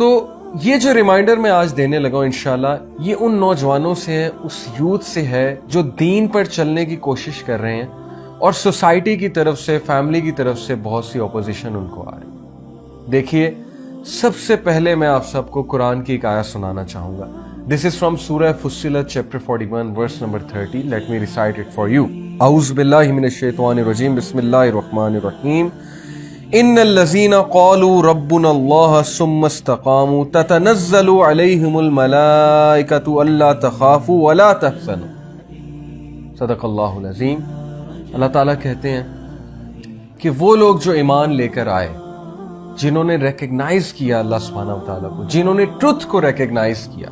तो ये जो रिमाइंडर मैं आज देने लगा हूं इंशाल्लाह, ये उन नौजवानों से है, उस यूथ से है जो दीन पर चलने की कोशिश कर रहे हैं और सोसाइटी की तरफ से, फैमिली की तरफ से बहुत सी ऑपोजिशन उनको आ रही है। देखिए, सबसे पहले मैं आप सबको कुरान की एक आयत सुनाना चाहूंगा। दिस इज फ्रॉम सूरह फुस्सिलत chapter 41 verse number 30। Let me recite it for you. औज़ु बिल्लाहि मिनश शैतानिर रजीम, बिस्मिल्लाहिर रहमानिर रहीम। इन्नल लज़ीना क़ालू रब्बुनल्लाह सुम्मा इस्तक़ामू ततनज़्ज़लु अलैहिमुल मलाइकतु अल्ला तख़ाफ़ू वला तहज़नू। सदक़ल्लाहुल अज़ीम। अल्लाह ताला कहते हैं कि वो लोग जो ईमान लेकर आए, जिन्होंने रिकग्नाइज किया अल्लाह सुब्हानहू व तआला को, जिन्होंने ट्रुथ को रिकग्नाइज किया,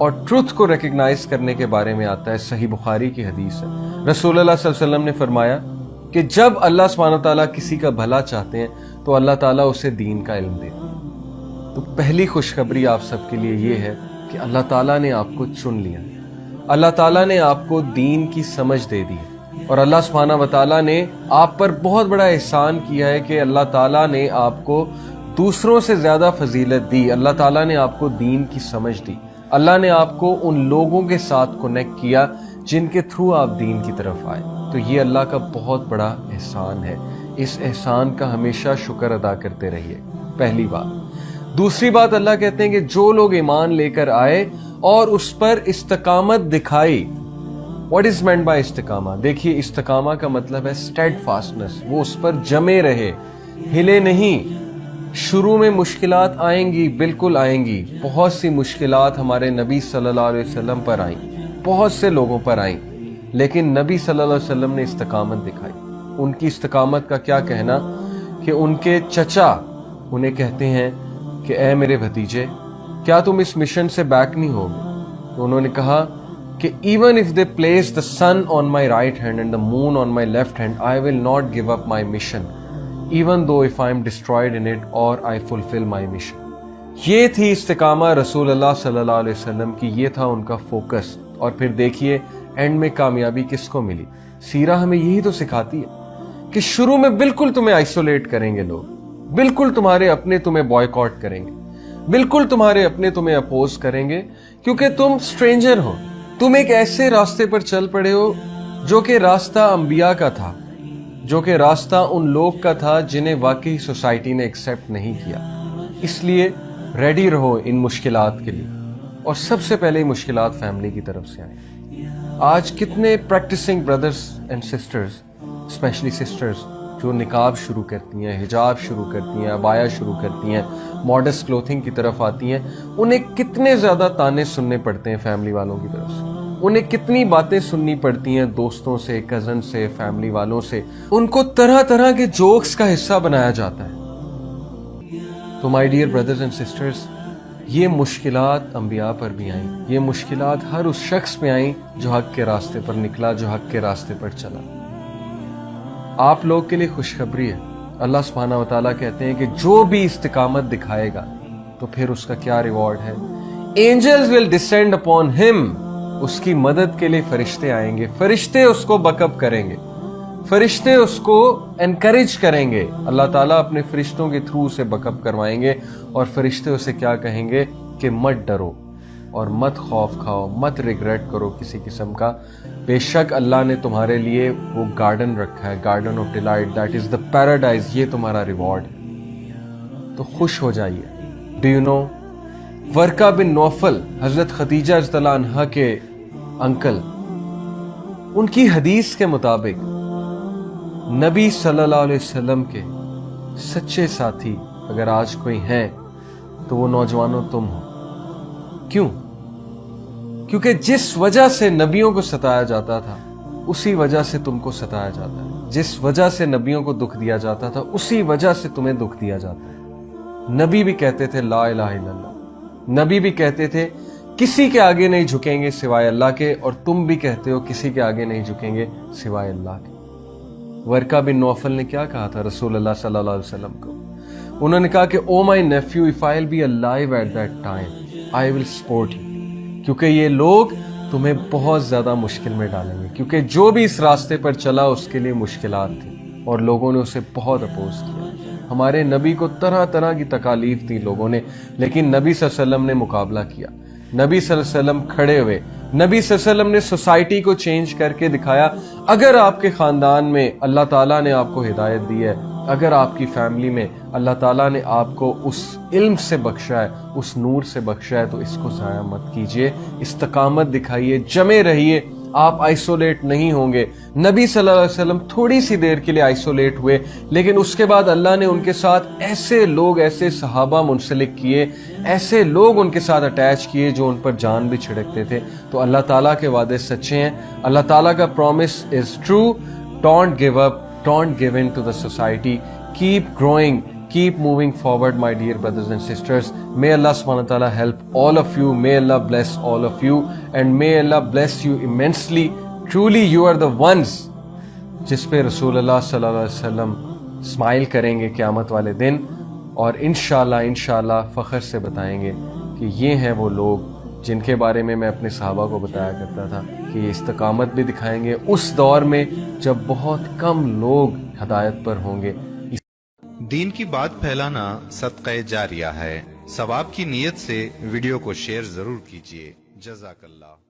और ट्रुथ को रिकग्नाइज करने के बारे में आता है सही बुखारी की हदीस है। रसूलुल्लाह सल्लल्लाहु अलैहि वसल्लम ने फरमाया कि जब अल्लाह सुब्हानहू व तआला किसी का भला चाहते हैं तो अल्लाह ताला उसे दीन का इल्म देते हैं। तो पहली खुशखबरी आप सबके लिए ये है कि अल्लाह ताला ने आपको चुन लिया, अल्लाह ताला ने आपको दीन की समझ दे दी, और अल्लाह सुब्हानहू व तआला ने आप पर बहुत बड़ा एहसान किया है कि अल्लाह ताला ने आपको दूसरों से ज्यादा फजीलत दी। अल्लाह ताला ने आपको दीन की समझ दी, अल्लाह ने आपको उन लोगों के साथ कनेक्ट किया जिनके थ्रू आप दीन की तरफ आए। तो ये अल्लाह का बहुत बड़ा एहसान है। इस एहसान का हमेशा शुक्र अदा करते रहिए, पहली बात। दूसरी बात, अल्लाह कहते हैं कि जो लोग ईमान लेकर आए और उस पर इस्तकामत दिखाई। व्हाट इज मेंट बाय इस्तिकामा? देखिए, इस्तिकामा का मतलब है स्टेडफास्टनेस, वो उस पर जमे रहे, हिले नहीं। शुरू में मुश्किलात आएंगी, बिल्कुल आएंगी। बहुत सी मुश्किलात हमारे नबी सल्लल्लाहु अलैहि वसल्लम पर आई, बहुत से लोगों पर आई, लेकिन नबी सल्लल्लाहु अलैहि वसल्लम ने इस्तकामत दिखाई। उनकी इस्तकामत का क्या कहना कि उनके चचा उन्हें कहते हैं कि ए मेरे भतीजे, क्या तुम इस मिशन से बैक नहीं होगे? तो उन्होंने कहा कि even if they place the sun on my right hand and the moon on my left hand, I will not give up my mission even though if I am destroyed in it और I fulfil my mission. ये थी इस्तिकामा रसूलुल्लाह सल्लल्लाहु अलैहि वसल्लम की, ये था उनका फोकस। और फिर देखिए एंड में कामयाबी किसको मिली? सीरा हमें यही तो सिखाती है कि शुरू में बिल्कुल तुम्हें आइसोलेट करेंगे लोग, बिल्कुल तुम्हारे अपने तुम्हें बॉयकॉट करेंगे, बिल्कुल तुम्हारे अपने तुम्हें अपोज करेंगे, क्योंकि तुम स्ट्रेंजर हो, तुम एक ऐसे रास्ते पर चल पड़े हो जो कि रास्ता अंबिया का था, जो कि रास्ता उन लोग का था जिन्हें वाकई सोसाइटी ने एक्सेप्ट नहीं किया। इसलिए रेडी रहो इन मुश्किलात के लिए, और सबसे पहले मुश्किलात फैमिली की तरफ से आए। आज कितने practising brothers and sisters, specially sisters, जो निकाब शुरू करती हैं, हिजाब शुरू करती हैं, अबाया शुरू करती हैं, मॉडेस्ट क्लोथिंग की तरफ आती हैं, उन्हें कितने ज्यादा ताने सुनने पड़ते हैं फैमिली वालों की तरफ से। उन्हें कितनी बातें सुननी पड़ती हैं दोस्तों से, कजन से, फैमिली वालों से। उनको तरह तरह के जोक्स का हिस्सा बनाया जाता है। तो my dear brothers and sisters, ये मुश्किलात अंबिया पर भी आई, ये मुश्किलात हर उस शख्स पे आई जो हक के रास्ते पर निकला, जो हक के रास्ते पर चला। आप लोग के लिए खुशखबरी है। अल्लाह सुब्हानहू व तआला कहते हैं कि जो भी इस्तिकामत दिखाएगा तो फिर उसका क्या रिवॉर्ड है? Angels will descend upon him. उसकी मदद के लिए फरिश्ते आएंगे, फरिश्ते उसको बकअप करेंगे, फरिश्ते उसको एनकरेज करेंगे। अल्लाह ताला अपने फरिश्तों के थ्रू उसे बकअप करवाएंगे, और फरिश्ते उसे क्या कहेंगे कि मत डरो और मत खौफ खाओ, मत रिग्रेट करो किसी किस्म का। बेशक अल्लाह ने तुम्हारे लिए वो गार्डन रखा है, garden of delight, that is the paradise. ये तुम्हारा रिवॉर्ड है, तो खुश हो जाइए। Do you know, वर्का bin Naufal, हजरत खदीजा रज़ियल्लाहु अन्हा के अंकल, उनकी हदीस के मुताबिक नबी सल्लल्लाहु अलैहि वसल्लम के सच्चे साथी अगर आज कोई हैं तो वो नौजवानों तुम हो। क्यों? क्योंकि जिस वजह से नबियों को सताया जाता था उसी वजह से तुमको सताया जाता है, जिस वजह से नबियों को दुख दिया जाता था उसी वजह से तुम्हें दुख दिया जाता है। नबी भी कहते थे ला इलाहा इल्लल्लाह, नबी भी कहते थे किसी के आगे नहीं झुकेंगे सिवाय अल्लाह के, और तुम भी कहते हो किसी के आगे नहीं झुकेंगे सिवाय अल्लाह के। वर्का बिन नौफल ने क्या कहा था रसूलुल्लाह सल्लल्लाहु अलैहि वसल्लम को? उन्होंने कहा कि oh my Neiphiu, if I will be alive at that time I will support you, क्योंकि ये लोग तुम्हें बहुत ज्यादा मुश्किल में डालेंगे, क्योंकि जो भी इस रास्ते पर चला उसके लिए मुश्किलात थी और लोगों ने उसे बहुत अपोज किया। ہمارے نبی کو طرح طرح کی تکالیف دی لوگوں نے، لیکن نبی صلی اللہ علیہ وسلم نے مقابلہ کیا، نبی صلی اللہ علیہ وسلم کھڑے ہوئے، نبی صلی اللہ علیہ وسلم نے سوسائٹی کو چینج کر کے دکھایا۔ اگر آپ کے خاندان میں اللہ تعالیٰ نے آپ کو ہدایت دی ہے، اگر آپ کی فیملی میں اللہ تعالیٰ نے آپ کو اس علم سے بخشا ہے، اس نور سے بخشا ہے، تو اس کو ضائع مت کیجئے، استقامت دکھائیے، جمے رہیے، آپ آئسولیٹ نہیں ہوں گے۔ نبی صلی اللہ علیہ وسلم تھوڑی سی دیر کے لیے آئسولیٹ ہوئے، لیکن اس کے بعد اللہ نے ان کے ساتھ ایسے لوگ، ایسے صحابہ منسلک کیے، ایسے لوگ ان کے ساتھ اٹیچ کیے جو ان پر جان بھی چھڑکتے تھے۔ تو اللہ تعالیٰ کے وعدے سچے ہیں، اللہ تعالیٰ کا promise is true. Don't give up, don't give in to the society, keep growing, keep moving forward, my dear brothers and sisters. May Allah subhanahu wa ta'ala help all of you, may Allah bless all of you, and may Allah bless you immensely. Truly you are the ones جس پہ رسول اللہ صلی اللہ علیہ وسلم smile کریں گے قیامت والے دن، اور انشاءاللہ فخر سے بتائیں گے کہ یہ ہیں وہ لوگ جن کے بارے میں اپنے صحابہ کو بتایا کرتا تھا کہ یہ استقامت بھی دکھائیں گے اس دور میں جب بہت کم لوگ ہدایت پر ہوں گے۔ دین کی بات پھیلانا صدقہ جاریہ ہے، ثواب کی نیت سے ویڈیو کو شیئر ضرور کیجیے۔ جزاک اللہ۔